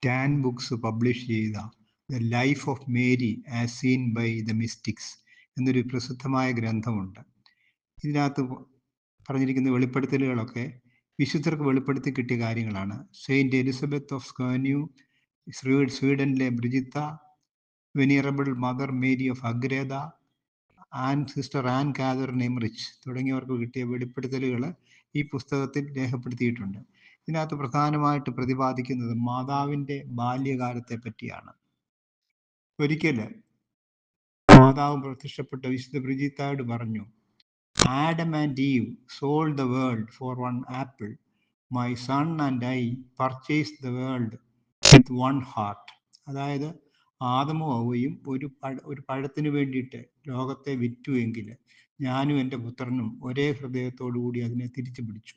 Tan books publish ചെയ്ത the life of Mary as seen by the mystics എന്നൊരു പ്രസിദ്ധമായ ഗ്രന്ഥമുണ്ട്. ഇതിനകത്ത് പറഞ്ഞിരിക്കുന്ന വെളിപ്പെടുത്തലുകളൊക്കെ വിശുദ്ധർക്ക് വെളിപ്പെടുത്തി കിട്ടിയ കാര്യങ്ങളാണ്. സെയിൻറ്റ് എലിസബത്ത് ഓഫ് സ്കാന്യൂ, സ്വീഡനിലെ Brigitta, venerable mother Mary of Agreda, sister Anne Catherine Emmerich തുടങ്ങിയവർക്ക് കിട്ടിയ വെളിപ്പെടുത്തലുകൾ ഈ പുസ്തകത്തിൽ രേഖപ്പെടുത്തിയിട്ടുണ്ട്. ഇതിനകത്ത് പ്രധാനമായിട്ട് പ്രതിപാദിക്കുന്നത് മാതാവിൻ്റെ ബാല്യകാലത്തെ പറ്റിയാണ്. ഒരിക്കൽ മാതാവ് പ്രത്യക്ഷപ്പെട്ട വിശുദ്ധ ബ്രിജിത്തായോട് പറഞ്ഞു, Adam and eve sold the world four one apple. My son and I purchase the world with one heart. അതായത് ആദമും ഹവ്വയും ഒരു പഴത്തിന് വേണ്ടിയിട്ട് ലോകത്തെ വിറ്റു എങ്കിൽ ഞാനും എൻ്റെ പുത്രനും ഒരേ ഹൃദയത്തോടു കൂടി അതിനെ തിരിച്ചു പിടിച്ചു.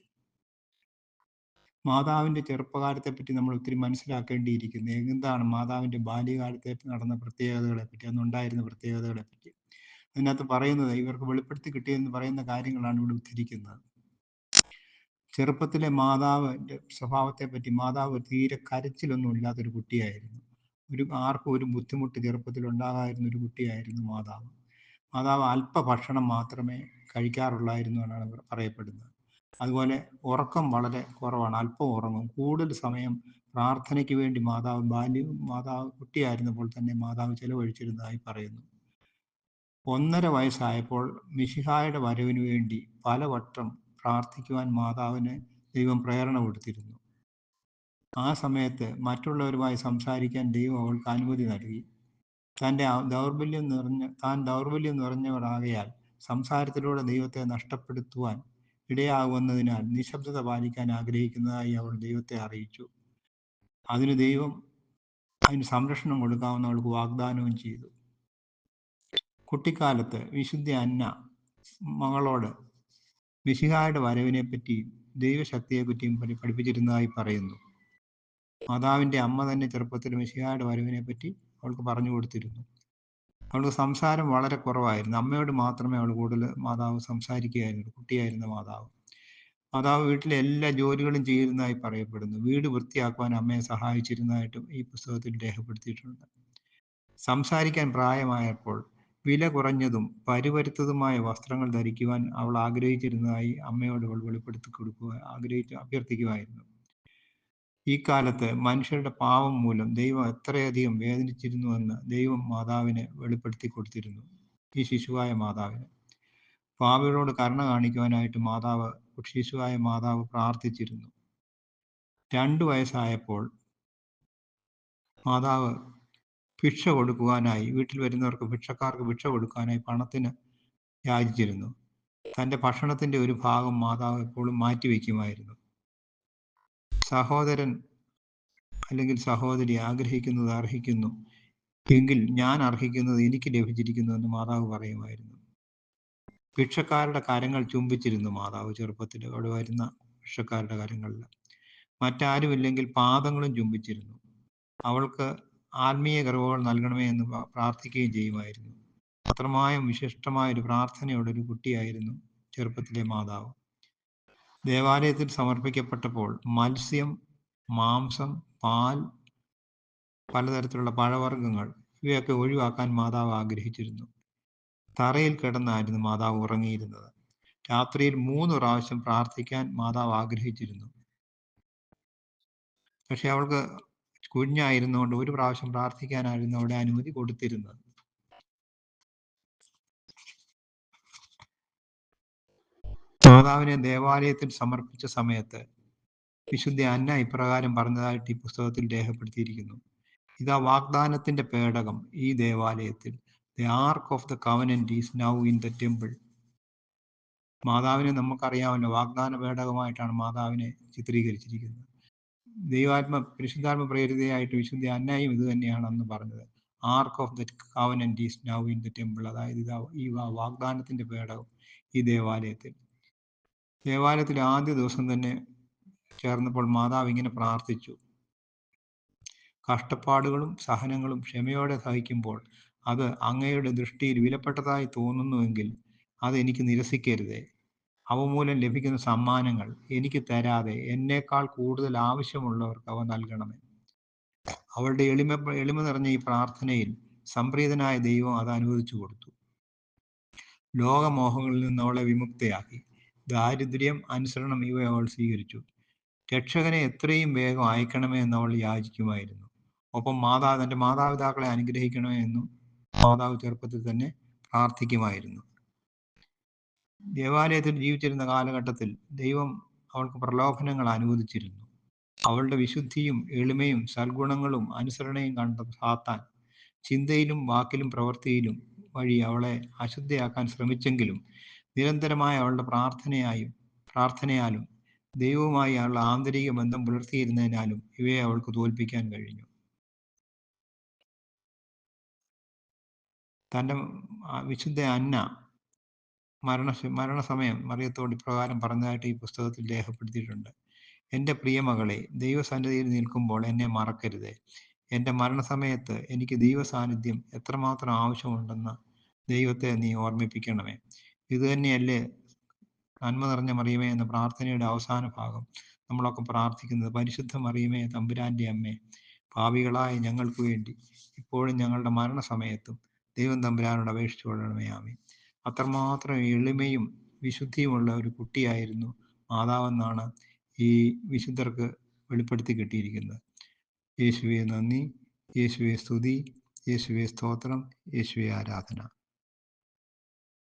മാതാവിൻ്റെ ചെറുപ്പകാലത്തെ പറ്റി നമ്മൾ ഒത്തിരി മനസ്സിലാക്കേണ്ടിയിരിക്കുന്നു. എന്താണ് മാതാവിൻ്റെ ബാല്യകാലത്തെ നടന്ന പ്രത്യേകതകളെ പറ്റി, അന്നുണ്ടായിരുന്ന പ്രത്യേകതകളെ പറ്റി. അതിനകത്ത് പറയുന്നത്, ഇവർക്ക് വെളിപ്പെടുത്തി കിട്ടിയെന്ന് പറയുന്ന കാര്യങ്ങളാണ് ഇവിടെ ഉദ്ധരിക്കുന്നത്. ചെറുപ്പത്തിലെ മാതാവിൻ്റെ സ്വഭാവത്തെ പറ്റി, മാതാവ് തീരെ കരച്ചിലൊന്നും ഇല്ലാത്തൊരു കുട്ടിയായിരുന്നു. ആർക്കും ഒരു ബുദ്ധിമുട്ട് ചെറുപ്പത്തിൽ ഉണ്ടാകാതിരുന്ന ഒരു കുട്ടിയായിരുന്നു മാതാവ്. മാതാവ് അല്പ ഭക്ഷണം മാത്രമേ കഴിക്കാറുള്ളായിരുന്നു എന്നാണ് പറയപ്പെടുന്നത്. അതുപോലെ ഉറക്കം വളരെ കുറവാണ്, അല്പം ഉറങ്ങും. കൂടുതൽ സമയം പ്രാർത്ഥനയ്ക്ക് വേണ്ടി മാതാവ് കുട്ടിയായിരുന്നപ്പോൾ തന്നെ മാതാവ് ചെലവഴിച്ചിരുന്നതായി പറയുന്നു. 1.5 വയസ്സായപ്പോൾ മിശിഹായുടെ വരവിന് വേണ്ടി പലവട്ടം പ്രാർത്ഥിക്കുവാൻ മാതാവിന് ദൈവം പ്രേരണ കൊടുത്തിരുന്നു. ആ സമയത്ത് മറ്റുള്ളവരുമായി സംസാരിക്കാൻ ദൈവം അവൾക്ക് അനുമതി നൽകി. താൻ ദൗർബല്യം നിറഞ്ഞവരാകയാൽ സംസാരത്തിലൂടെ ദൈവത്തെ നഷ്ടപ്പെടുത്തുവാൻ ഇടയാകുന്നതിനാൽ നിശബ്ദത പാലിക്കാൻ ആഗ്രഹിക്കുന്നതായി അവൾ ദൈവത്തെ അറിയിച്ചു. അതിന് സംരക്ഷണം കൊടുക്കാമെന്ന് അവൾക്ക് വാഗ്ദാനവും ചെയ്തു. കുട്ടിക്കാലത്ത് വിശുദ്ധ അന്ന മകളോട് മിശിഹായുടെ വരവിനെ പറ്റിയും ദൈവശക്തിയെപ്പറ്റിയും പഠിപ്പിച്ചിരുന്നതായി പറയുന്നു. മാതാവിൻ്റെ അമ്മ തന്നെ ചെറുപ്പത്തിൽ മിശിഹായുടെ വരവിനെ പറ്റി അവൾക്ക് പറഞ്ഞു കൊടുത്തിരുന്നു. അവൾക്ക് സംസാരം വളരെ കുറവായിരുന്നു. അമ്മയോട് മാത്രമേ അവൾ കൂടുതൽ മാതാവ് സംസാരിക്കുകയായിരുന്നു. കുട്ടിയായിരുന്ന മാതാവ് വീട്ടിലെ എല്ലാ ജോലികളും ചെയ്യുന്നതായി പറയപ്പെടുന്നു. വീട് വൃത്തിയാക്കുവാൻ അമ്മയെ സഹായിച്ചിരുന്നതായിട്ടും ഈ പുസ്തകത്തിൽ രേഖപ്പെടുത്തിയിട്ടുണ്ട്. സംസാരിക്കാൻ പ്രായമായപ്പോൾ വില കുറഞ്ഞതും പരുപരുത്തതുമായ വസ്ത്രങ്ങൾ ധരിക്കുവാൻ അവൾ ആഗ്രഹിച്ചിരുന്നതായി അമ്മയോട് അവൾ അഭ്യർത്ഥിക്കുമായിരുന്നു. ഈ കാലത്ത് മനുഷ്യരുടെ പാപം മൂലം ദൈവം എത്രയധികം വേദനിച്ചിരുന്നുവെന്ന് ദൈവം മാതാവിനെ വെളിപ്പെടുത്തി കൊടുത്തിരുന്നു. ഈ ശിശുവായ മാതാവിന് പാപികളോട് കരുണ കാണിക്കുവാനായിട്ട് ശിശുവായ മാതാവ് പ്രാർത്ഥിച്ചിരുന്നു. 2 വയസ്സായപ്പോൾ മാതാവ് ഭിക്ഷ കൊടുക്കുവാനായി, വീട്ടിൽ വരുന്നവർക്ക് ഭിക്ഷക്കാർക്ക് ഭിക്ഷ കൊടുക്കാനായി പണത്തിന് യാചിച്ചിരുന്നു. തൻ്റെ ഭക്ഷണത്തിൻ്റെ ഒരു ഭാഗം മാതാവ് എപ്പോഴും മാറ്റിവെക്കുമായിരുന്നു. സഹോദരൻ അല്ലെങ്കിൽ സഹോദരി അർഹിക്കുന്നത് എങ്കിൽ ഞാൻ അർഹിക്കുന്നത് എനിക്ക് ലഭിച്ചിരിക്കുന്നു എന്ന് മാതാവ് പറയുമായിരുന്നു. ഭിക്ഷക്കാരുടെ കരങ്ങൾ ചുംബിച്ചിരുന്നു മാതാവ് ചെറുപ്പത്തിൽ. അവിടെ വരുന്ന ഭിക്ഷക്കാരുടെ കരങ്ങളിൽ മറ്റാരുമില്ലെങ്കിൽ പാദങ്ങളും ചുംബിച്ചിരുന്നു. അവൾക്ക് ആത്മീയ കൃപകൾ നൽകണമേ എന്ന് പ്രാർത്ഥിക്കുകയും ചെയ്യുമായിരുന്നു. അത്രമായും വിശിഷ്ടമായൊരു പ്രാർത്ഥനയോടൊരു കുട്ടിയായിരുന്നു ചെറുപ്പത്തിലെ മാതാവ്. ദേവാലയത്തിൽ സമർപ്പിക്കപ്പെട്ടപ്പോൾ മത്സ്യം, മാംസം, പാൽ, പലതരത്തിലുള്ള പഴവർഗ്ഗങ്ങൾ ഇവയൊക്കെ ഒഴിവാക്കാൻ മാതാവ് ആഗ്രഹിച്ചിരുന്നു. തറയിൽ കിടന്നായിരുന്നു മാതാവ് ഉറങ്ങിയിരുന്നത്. രാത്രിയിൽ 3 പ്രാവശ്യം പ്രാർത്ഥിക്കാൻ മാതാവ് ആഗ്രഹിച്ചിരുന്നു. പക്ഷെ അവൾക്ക് കുഞ്ഞായിരുന്നുകൊണ്ട് 1 പ്രാവശ്യം പ്രാർത്ഥിക്കാനായിരുന്നു അവിടെ അനുമതി കൊടുത്തിരുന്നത്. മാതാവിനെ ദേവാലയത്തിൽ സമർപ്പിച്ച സമയത്ത് വിശുദ്ധ അന്ന ഇപ്രകാരം പറഞ്ഞതായിട്ട് ഈ പുസ്തകത്തിൽ രേഖപ്പെടുത്തിയിരിക്കുന്നു. ഇതാ വാഗ്ദാനത്തിന്റെ പേടകം ഈ ദേവാലയത്തിൽ. The arc of the covenant is now in the temple. മാതാവിനെ നമുക്കറിയാമല്ലോ, വാഗ്ദാന പേടകമായിട്ടാണ് മാതാവിനെ ചിത്രീകരിച്ചിരിക്കുന്നത്. പരിശുദ്ധാത്മ പ്രേരിതയായിട്ട് വിശുദ്ധ അന്നയും ഇത് തന്നെയാണ് അന്ന് പറഞ്ഞത്. Ark of the covenant is now in the temple. അതായത് ഈ വാഗ്ദാനത്തിന്റെ പേടകം ഈ ദേവാലയത്തിൽ ആദ്യ ദിവസം തന്നെ ചേർന്നപ്പോൾ മാതാവ് ഇങ്ങനെ പ്രാർത്ഥിച്ചു: കഷ്ടപ്പാടുകളും സഹനങ്ങളും ക്ഷമയോടെ സഹിക്കുമ്പോൾ അത് അങ്ങയുടെ ദൃഷ്ടിയിൽ വിലപ്പെട്ടതായി തോന്നുന്നുവെങ്കിൽ അത് എനിക്ക് നിരസിക്കരുതേ. അവ മൂലം ലഭിക്കുന്ന സമ്മാനങ്ങൾ എനിക്ക് തരാതെ എന്നേക്കാൾ കൂടുതൽ ആവശ്യമുള്ളവർക്ക് അവ നൽകണമേ. അവളുടെ എളിമ നിറഞ്ഞ ഈ പ്രാർത്ഥനയിൽ സംപ്രീതനായ ദൈവം അത് അനുവദിച്ചു കൊടുത്തു. ലോകമോഹങ്ങളിൽ നിന്ന് അവളെ വിമുക്തയാക്കി. ദാരിദ്ര്യം, അനുസരണം ഇവ അവൾ സ്വീകരിച്ചു. രക്ഷകനെ എത്രയും വേഗം അയക്കണമേ എന്ന് അവൾ യാചിക്കുമായിരുന്നു. ഒപ്പം തൻ്റെ മാതാപിതാക്കളെ അനുഗ്രഹിക്കണമേ എന്നും മാതാവ് ചെറുപ്പത്തിൽ തന്നെ പ്രാർത്ഥിക്കുമായിരുന്നു. ദേവാലയത്തിൽ ജീവിച്ചിരുന്ന കാലഘട്ടത്തിൽ ദൈവം അവൾക്ക് പ്രലോഭനങ്ങൾ അനുവദിച്ചിരുന്നു. അവളുടെ വിശുദ്ധിയും എളിമയും സൽഗുണങ്ങളും അനുസരണയും കണ്ട സാത്താൻ ചിന്തയിലും വാക്കിലും പ്രവൃത്തിയിലും വഴി അവളെ അശുദ്ധയാക്കാൻ ശ്രമിച്ചെങ്കിലും നിരന്തരമായ അവളുടെ പ്രാർത്ഥനയാലും ദൈവവുമായി അവളുടെ ആന്തരിക ബന്ധം പുലർത്തിയിരുന്നതിനാലും ഇവയെ അവൾക്ക് തോൽപ്പിക്കാൻ കഴിഞ്ഞു. തൻ്റെ വിശുദ്ധ അന്ന മരണസമയം മറിയത്തോട് ഇപ്രകാരം പറഞ്ഞതായിട്ട് ഈ പുസ്തകത്തിൽ രേഖപ്പെടുത്തിയിട്ടുണ്ട്. എൻ്റെ പ്രിയമകളെ, ദൈവസന്നിധിയിൽ നിൽക്കുമ്പോൾ എന്നെ മറക്കരുത്. എൻ്റെ മരണസമയത്ത് എനിക്ക് ദൈവസാന്നിധ്യം എത്രമാത്രം ആവശ്യമുണ്ടെന്ന് ദൈവത്തെ നീ ഓർമ്മിപ്പിക്കണമേ. ഇതുതന്നെയല്ലേ നന്മ നിറഞ്ഞ മറിയമേ എന്ന പ്രാർത്ഥനയുടെ അവസാന ഭാഗം നമ്മളൊക്കെ പ്രാർത്ഥിക്കുന്നത്? പരിശുദ്ധ മറിയമേ, തമ്പുരാൻ്റെ അമ്മേ, പാപികളായ ഞങ്ങൾക്ക് വേണ്ടി ഇപ്പോഴും ഞങ്ങളുടെ മരണസമയത്തും ദൈവം തമ്പുരാനോട് അപേക്ഷിച്ചു കൊള്ളണമേ. ആമേൻ. അത്രമാത്രം എളിമയും വിശുദ്ധിയുമുള്ള ഒരു കുട്ടിയായിരുന്നു മാതാവെന്നാണ് ഈ വിശുദ്ധർക്ക് വെളിപ്പെടുത്തി കിട്ടിയിരിക്കുന്നത്. യേശുവെ നന്ദി, യേശുവെ സ്തുതി, യേശുവെ സ്തോത്രം, യേശുവെ ആരാധന.